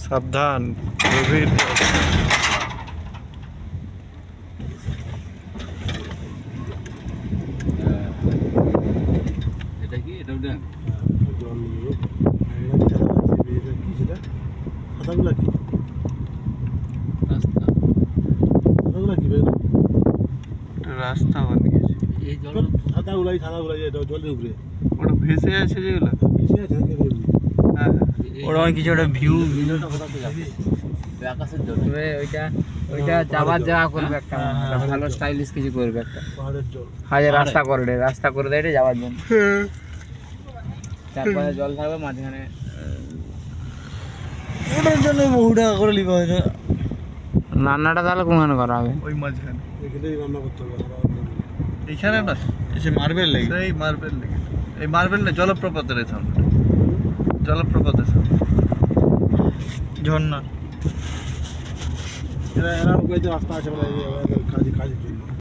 সাবধান, গভীর। এটা কি এটা উঠে জল নিয়ে খাতাগুলা কি রাস্তা খাতাগুলা কি রাস্তা বানিয়েছে। এই জল খাতাগুলাই এটা জলের উপরে ওটা ভেসে আছে যেগুলো। বেশি আছে হ্যাঁ, ওরা কিছু একটা ভিউ। আকাশের জল ওইটা যাবার জায়গা করবে একটা ভালো স্টাইলিশ কিছু করবে একটা পাহাড়ের জল হাজার রাস্তা করে দেয় এটা যাওয়ার জন্য। চারপাশে জল থাকবে মাঝখানে ওটার জন্য বহু টাকা করে লিখা হয়েছে। রান্নাটা তাহলে কোনখানে করা হবে? ওই মাঝখানে এখানেই রান্না করতে হবে। এখানে না, এসে মার্বেল লেগে এই মার্বেল লেগে, এই মার্বেল না, জলপ্রপাতের সামনে, জলপ্রপাতের সামনে ঝর্ণা। এরা রাস্তা আছে বলে কাজে কাজে